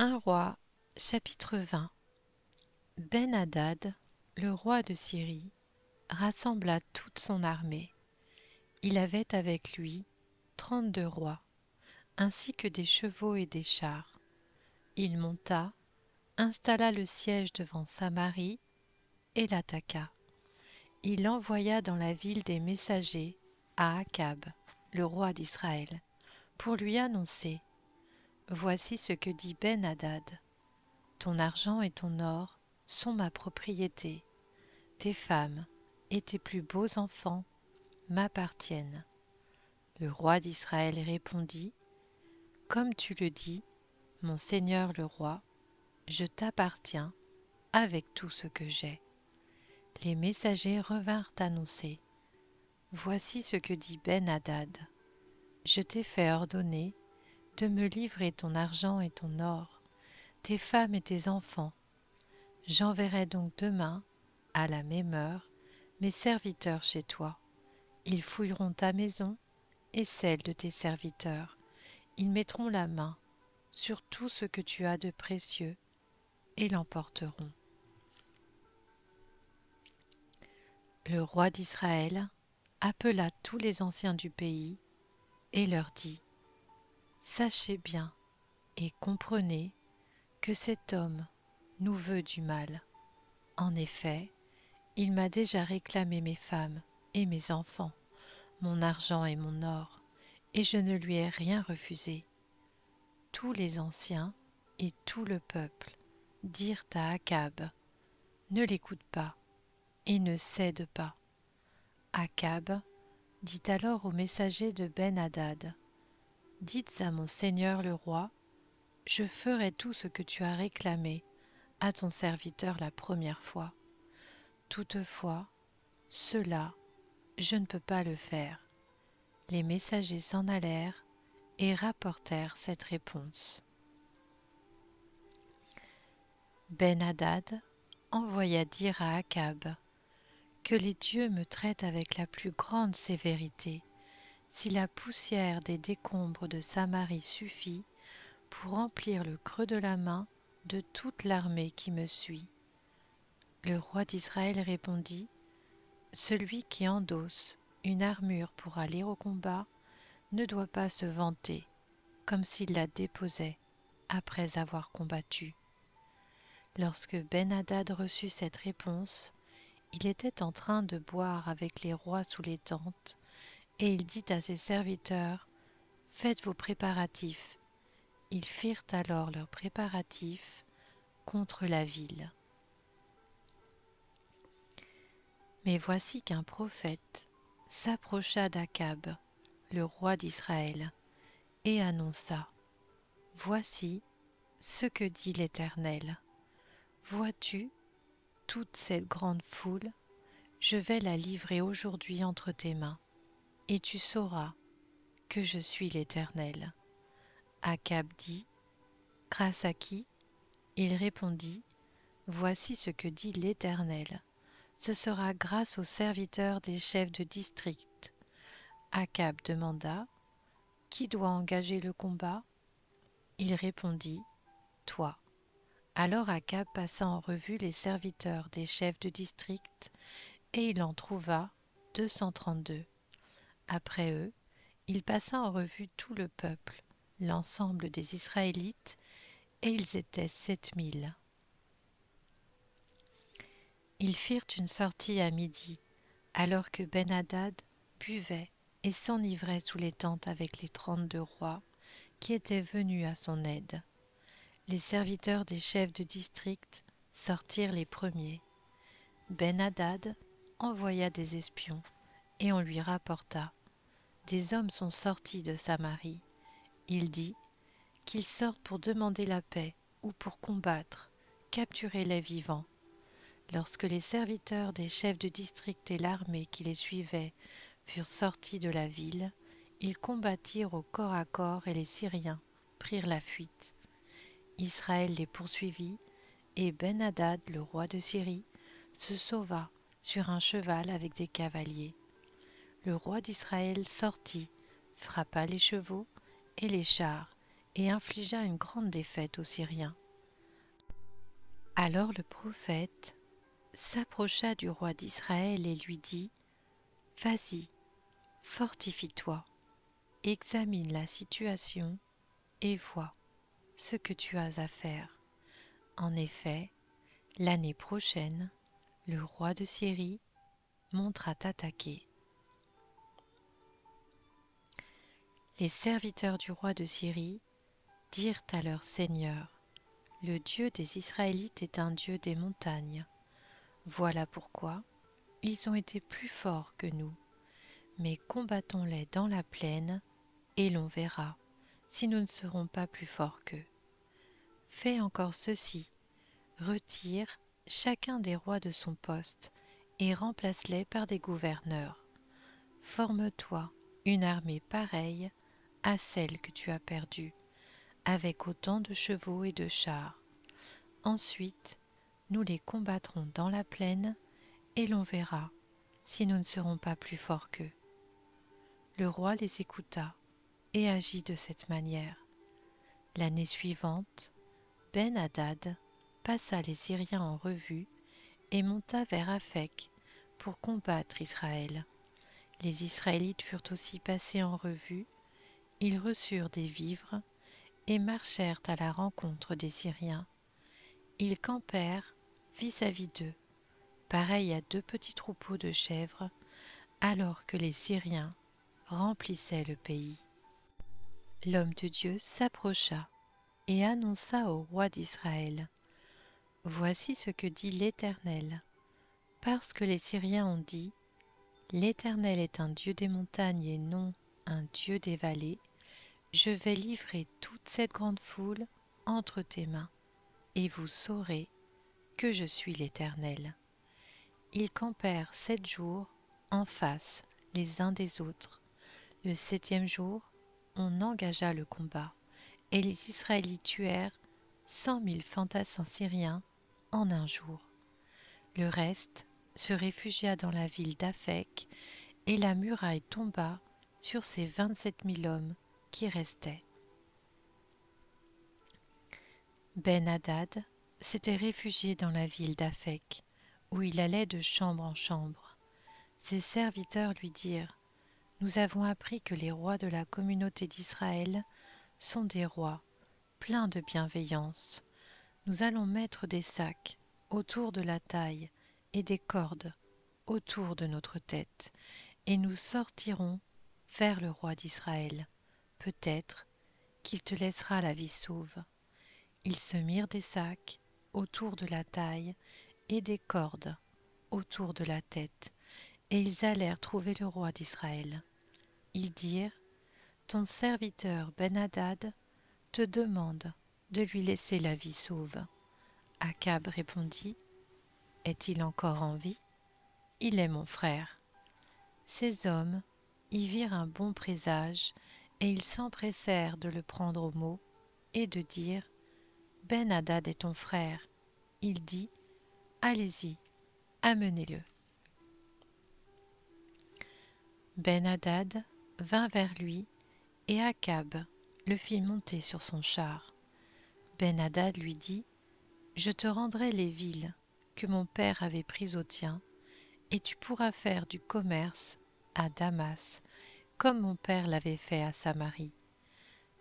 Un roi, chapitre 20. Ben-Hadad, le roi de Syrie, rassembla toute son armée. Il avait avec lui 32 rois, ainsi que des chevaux et des chars. Il monta, installa le siège devant Samarie et l'attaqua. Il envoya dans la ville des messagers à Akab, le roi d'Israël, pour lui annoncer: Voici ce que dit Ben-Hadad. Ton argent et ton or sont ma propriété. Tes femmes et tes plus beaux enfants m'appartiennent. Le roi d'Israël répondit: Comme tu le dis, mon seigneur le roi, je t'appartiens avec tout ce que j'ai. Les messagers revinrent annoncer: Voici ce que dit Ben-Hadad. Je t'ai fait ordonner de me livrer ton argent et ton or, tes femmes et tes enfants. J'enverrai donc demain, à la même heure, mes serviteurs chez toi. Ils fouilleront ta maison et celle de tes serviteurs. Ils mettront la main sur tout ce que tu as de précieux et l'emporteront. Le roi d'Israël appela tous les anciens du pays et leur dit: Sachez bien et comprenez que cet homme nous veut du mal. En effet, il m'a déjà réclamé mes femmes et mes enfants, mon argent et mon or, et je ne lui ai rien refusé. Tous les anciens et tout le peuple dirent à Akab: Ne l'écoute pas et ne cède pas. Akab dit alors aux messagers de Ben-Hadad: Dites à mon seigneur le roi: Je ferai tout ce que tu as réclamé à ton serviteur la première fois. Toutefois, cela, je ne peux pas le faire. Les messagers s'en allèrent et rapportèrent cette réponse. Ben-Hadad envoya dire à Akab: Que les dieux me traitent avec la plus grande sévérité, si la poussière des décombres de Samarie suffit pour remplir le creux de la main de toute l'armée qui me suit. Le roi d'Israël répondit: Celui qui endosse une armure pour aller au combat ne doit pas se vanter comme s'il la déposait après avoir combattu. Lorsque Ben-Hadad reçut cette réponse, il était en train de boire avec les rois sous les tentes, et il dit à ses serviteurs: Faites vos préparatifs. Ils firent alors leurs préparatifs contre la ville. Mais voici qu'un prophète s'approcha d'Akab, le roi d'Israël, et annonça: Voici ce que dit l'Éternel. Vois-tu toute cette grande foule? Je vais la livrer aujourd'hui entre tes mains, et tu sauras que je suis l'Éternel. Akab dit: Grâce à qui? Il répondit: Voici ce que dit l'Éternel. Ce sera grâce aux serviteurs des chefs de district. Akab demanda: Qui doit engager le combat? Il répondit: Toi. Alors Akab passa en revue les serviteurs des chefs de district, et il en trouva 232. Après eux, il passa en revue tout le peuple, l'ensemble des Israélites, et ils étaient 7000. Ils firent une sortie à midi, alors que Ben-Hadad buvait et s'enivrait sous les tentes avec les 32 rois qui étaient venus à son aide. Les serviteurs des chefs de district sortirent les premiers. Ben-Hadad envoya des espions, et on lui rapporta: Des hommes sont sortis de Samarie. Il dit: Qu'ils sortent pour demander la paix ou pour combattre, capturez-les vivants. Lorsque les serviteurs des chefs de district et l'armée qui les suivait furent sortis de la ville, ils combattirent au corps à corps et les Syriens prirent la fuite. Israël les poursuivit, et Ben-Hadad, le roi de Syrie, se sauva sur un cheval avec des cavaliers. Le roi d'Israël sortit, frappa les chevaux et les chars, et infligea une grande défaite aux Syriens. Alors le prophète s'approcha du roi d'Israël et lui dit : « Vas-y, fortifie-toi, examine la situation et vois ce que tu as à faire. En effet, l'année prochaine, le roi de Syrie montera t'attaquer. » Les serviteurs du roi de Syrie dirent à leur seigneur : « Le Dieu des Israélites est un Dieu des montagnes. Voilà pourquoi ils ont été plus forts que nous. Mais combattons-les dans la plaine, et l'on verra si nous ne serons pas plus forts qu'eux. Fais encore ceci, retire chacun des rois de son poste, et remplace-les par des gouverneurs. Forme-toi une armée pareille à celle que tu as perdue, avec autant de chevaux et de chars. Ensuite, nous les combattrons dans la plaine, et l'on verra si nous ne serons pas plus forts qu'eux. » Le roi les écouta et agit de cette manière. L'année suivante, Ben-Hadad passa les Syriens en revue et monta vers Aphek pour combattre Israël. Les Israélites furent aussi passés en revue, ils reçurent des vivres et marchèrent à la rencontre des Syriens. Ils campèrent vis-à-vis d'eux, pareils à deux petits troupeaux de chèvres, alors que les Syriens remplissaient le pays. L'homme de Dieu s'approcha et annonça au roi d'Israël : « Voici ce que dit l'Éternel. Parce que les Syriens ont dit : l'Éternel est un Dieu des montagnes et non un Dieu des vallées, je vais livrer toute cette grande foule entre tes mains, et vous saurez que je suis l'Éternel. » Ils campèrent 7 jours en face les uns des autres. Le 7e jour, on engagea le combat, et les Israélites tuèrent 100 000 fantassins syriens en un jour. Le reste se réfugia dans la ville d'Aphek, et la muraille tomba sur ces 27 000 hommes qui restaient. Ben-Hadad s'était réfugié dans la ville d'Aphek, où il allait de chambre en chambre. Ses serviteurs lui dirent : « Nous avons appris que les rois de la communauté d'Israël sont des rois pleins de bienveillance. Nous allons mettre des sacs autour de la taille et des cordes autour de notre tête, et nous sortirons vers le roi d'Israël. Peut-être qu'il te laissera la vie sauve. » Ils se mirent des sacs autour de la taille et des cordes autour de la tête, et ils allèrent trouver le roi d'Israël. Ils dirent : « Ton serviteur Ben-Hadad te demande de lui laisser la vie sauve. » Akab répondit : « Est-il encore en vie ? Il est mon frère. » Ces hommes y virent un bon présage, et ils s'empressèrent de le prendre au mot et de dire : « Ben-Hadad est ton frère. Il dit : allez-y, amenez-le. » Ben-Hadad vint vers lui, et Akab le fit monter sur son char. Ben-Hadad lui dit : « Je te rendrai les villes que mon père avait prises au tien, et tu pourras faire du commerce à Damas, comme mon père l'avait fait à Samarie.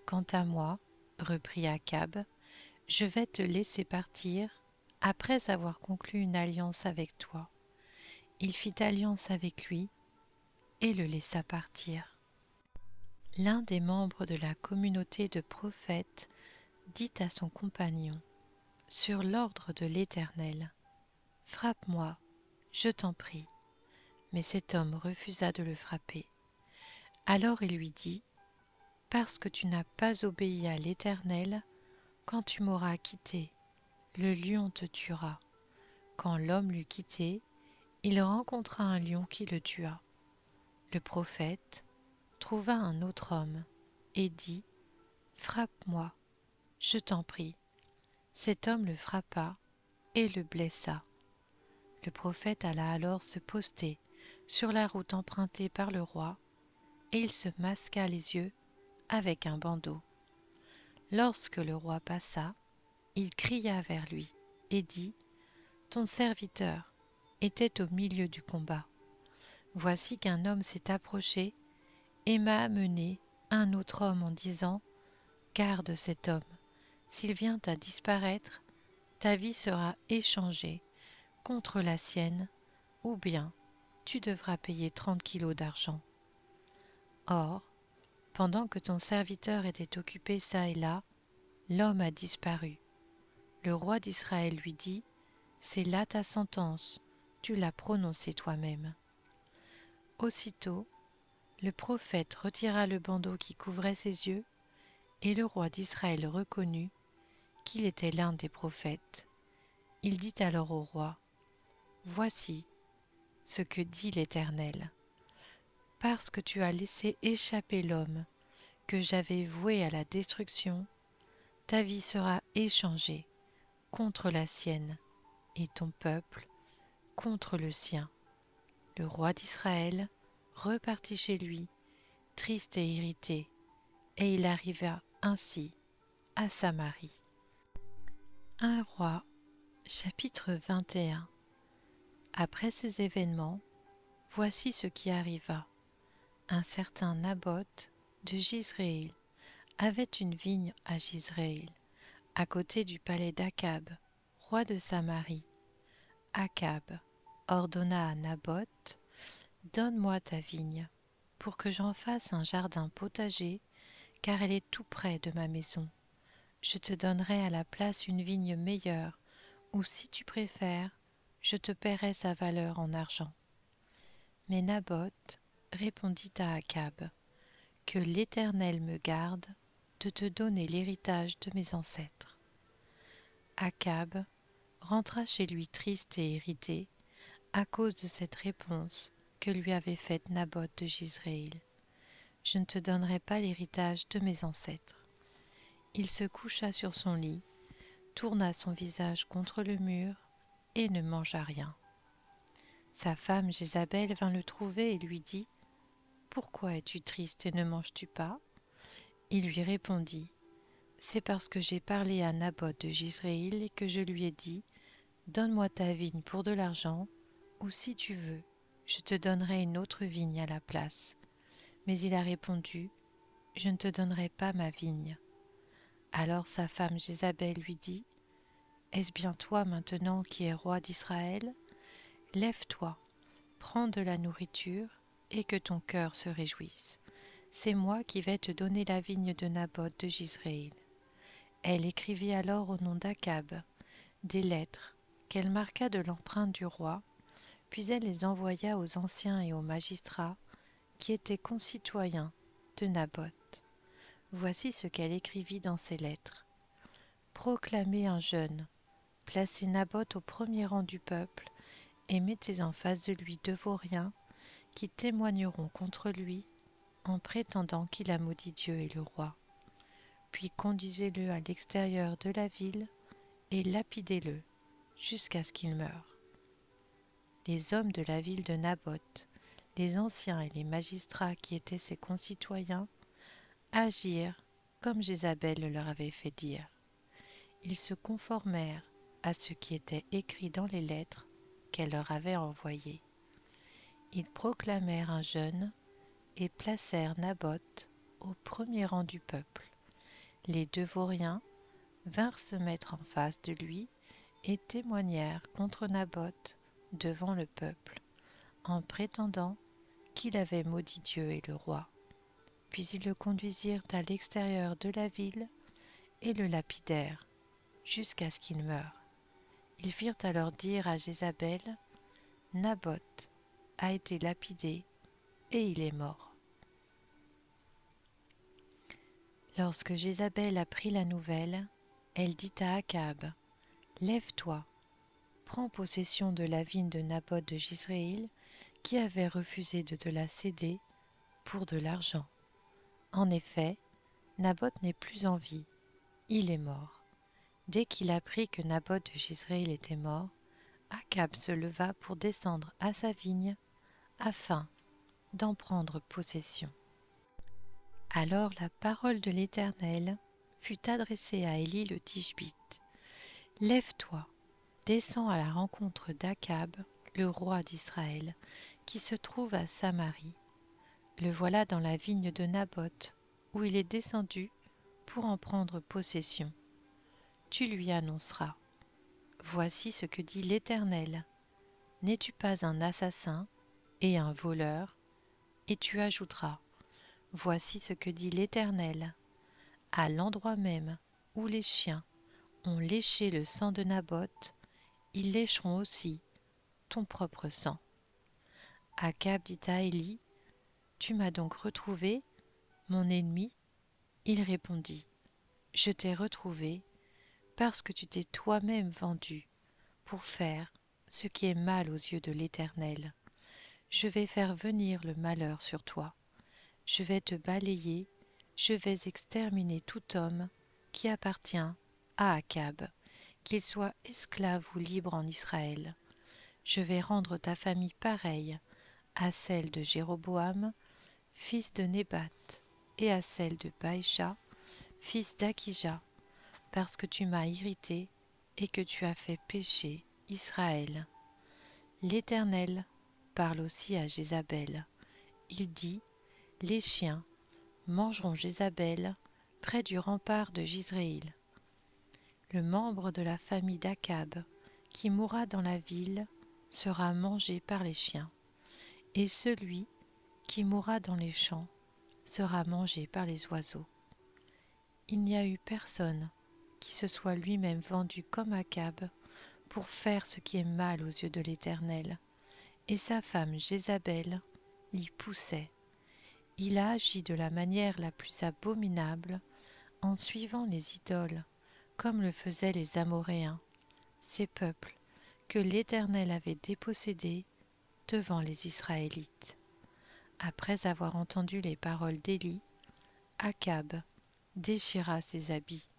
Quant à moi, reprit Akab, je vais te laisser partir après avoir conclu une alliance avec toi. » Il fit alliance avec lui et le laissa partir. L'un des membres de la communauté de prophètes dit à son compagnon : « Sur l'ordre de l'Éternel, frappe-moi, je t'en prie. » Mais cet homme refusa de le frapper. Alors il lui dit : « Parce que tu n'as pas obéi à l'Éternel, quand tu m'auras quitté, le lion te tuera. » Quand l'homme l'eut quitté, il rencontra un lion qui le tua. Le prophète trouva un autre homme et dit : « Frappe-moi, je t'en prie. » Cet homme le frappa et le blessa. Le prophète alla alors se poster sur la route empruntée par le roi, et il se masqua les yeux avec un bandeau. Lorsque le roi passa, il cria vers lui et dit : « Ton serviteur était au milieu du combat. Voici qu'un homme s'est approché et m'a amené un autre homme en disant : Garde cet homme. S'il vient à disparaître, ta vie sera échangée contre la sienne, ou bien tu devras payer 30 kilos d'argent. Or, pendant que ton serviteur était occupé çà et là, l'homme a disparu. Le roi d'Israël lui dit : C'est là ta sentence, tu l'as prononcée toi-même. Aussitôt, le prophète retira le bandeau qui couvrait ses yeux, et le roi d'Israël reconnut qu'il était l'un des prophètes. Il dit alors au roi : Voici ce que dit l'Éternel. Parce que tu as laissé échapper l'homme que j'avais voué à la destruction, ta vie sera échangée contre la sienne et ton peuple contre le sien. Le roi d'Israël repartit chez lui, triste et irrité, et il arriva ainsi à Samarie. 1 Roi, chapitre 21. Après ces événements, voici ce qui arriva. Un certain Naboth de Jizréel avait une vigne à Jizréel, à côté du palais d'Akab, roi de Samarie. Akab ordonna à Naboth : Donne-moi ta vigne, pour que j'en fasse un jardin potager, car elle est tout près de ma maison. Je te donnerai à la place une vigne meilleure, ou si tu préfères, je te paierai sa valeur en argent. Mais Naboth répondit à Akab : Que l'Éternel me garde de te donner l'héritage de mes ancêtres. Akab rentra chez lui triste et irrité à cause de cette réponse que lui avait faite Naboth de Jizréel. Je ne te donnerai pas l'héritage de mes ancêtres. Il se coucha sur son lit, tourna son visage contre le mur et ne mangea rien. Sa femme Jézabel vint le trouver et lui dit : Pourquoi es-tu triste et ne manges-tu pas ? Il lui répondit : C'est parce que j'ai parlé à Naboth de Jizréel et que je lui ai dit : Donne-moi ta vigne pour de l'argent, ou si tu veux, je te donnerai une autre vigne à la place. Mais il a répondu : Je ne te donnerai pas ma vigne. Alors sa femme Jézabel lui dit : Est-ce bien toi maintenant qui es roi d'Israël ? Lève-toi, prends de la nourriture, et que ton cœur se réjouisse. C'est moi qui vais te donner la vigne de Naboth de Jizréel. Elle écrivit alors au nom d'Akab des lettres qu'elle marqua de l'empreinte du roi, puis elle les envoya aux anciens et aux magistrats qui étaient concitoyens de Naboth. Voici ce qu'elle écrivit dans ces lettres : Proclamez un jeûne, placez Naboth au premier rang du peuple et mettez en face de lui 2 vauriens qui témoigneront contre lui en prétendant qu'il a maudit Dieu et le roi. Puis conduisez-le à l'extérieur de la ville et lapidez-le jusqu'à ce qu'il meure. Les hommes de la ville de Naboth, les anciens et les magistrats qui étaient ses concitoyens, agirent comme Jézabel leur avait fait dire. Ils se conformèrent à ce qui était écrit dans les lettres qu'elle leur avait envoyées. Ils proclamèrent un jeûne et placèrent Naboth au premier rang du peuple. Les 2 vauriens vinrent se mettre en face de lui et témoignèrent contre Naboth devant le peuple, en prétendant qu'il avait maudit Dieu et le roi. Puis ils le conduisirent à l'extérieur de la ville et le lapidèrent jusqu'à ce qu'il meure. Ils firent alors dire à Jézabel : Naboth a été lapidé et il est mort. Lorsque Jézabel apprit la nouvelle, elle dit à Akab : Lève-toi, prends possession de la vigne de Naboth de Jizréel, qui avait refusé de te la céder pour de l'argent. En effet, Naboth n'est plus en vie, il est mort. Dès qu'il apprit que Naboth de Jizréel était mort, Akab se leva pour descendre à sa vigne afin d'en prendre possession. Alors la parole de l'Éternel fut adressée à Élie le Tishbite. « Lève-toi, descends à la rencontre d'Akab, le roi d'Israël, qui se trouve à Samarie. Le voilà dans la vigne de Naboth, où il est descendu pour en prendre possession. Tu lui annonceras: Voici ce que dit l'Éternel. N'es-tu pas un assassin et un voleur? Et tu ajouteras: Voici ce que dit l'Éternel. À l'endroit même où les chiens ont léché le sang de Naboth, ils lécheront aussi ton propre sang. Akab dit à Élie: Tu m'as donc retrouvé, mon ennemi? Il répondit: Je t'ai retrouvé parce que tu t'es toi-même vendu pour faire ce qui est mal aux yeux de l'Éternel. Je vais faire venir le malheur sur toi. Je vais te balayer, je vais exterminer tout homme qui appartient à Akab, qu'il soit esclave ou libre en Israël. Je vais rendre ta famille pareille à celle de Jéroboam, fils de Nébat, et à celle de Baïcha, fils d'Akija, parce que tu m'as irrité et que tu as fait pécher Israël. L'Éternel parle aussi à Jézabel. Il dit: Les chiens mangeront Jézabel près du rempart de Jizréïl. Le membre de la famille d'Akab qui mourra dans la ville sera mangé par les chiens, et celui qui mourra dans les champs sera mangé par les oiseaux. Il n'y a eu personne qui se soit lui-même vendu comme Akab pour faire ce qui est mal aux yeux de l'Éternel, et sa femme Jézabel l'y poussait. Il a agi de la manière la plus abominable en suivant les idoles, comme le faisaient les Amoréens, ces peuples que l'Éternel avait dépossédés devant les Israélites. Après avoir entendu les paroles d'Élie, Akab déchira ses habits,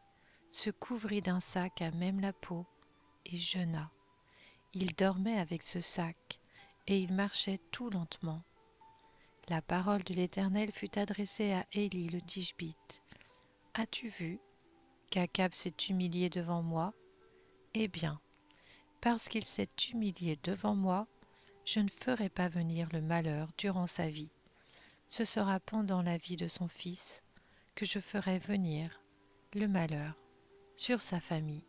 se couvrit d'un sac à même la peau et jeûna. Il dormait avec ce sac et il marchait tout lentement. La parole de l'Éternel fut adressée à Élie le Tishbite. « As-tu vu qu'Akab s'est humilié devant moi? Eh bien, parce qu'il s'est humilié devant moi, je ne ferai pas venir le malheur durant sa vie. Ce sera pendant la vie de son fils que je ferai venir le malheur sur sa famille.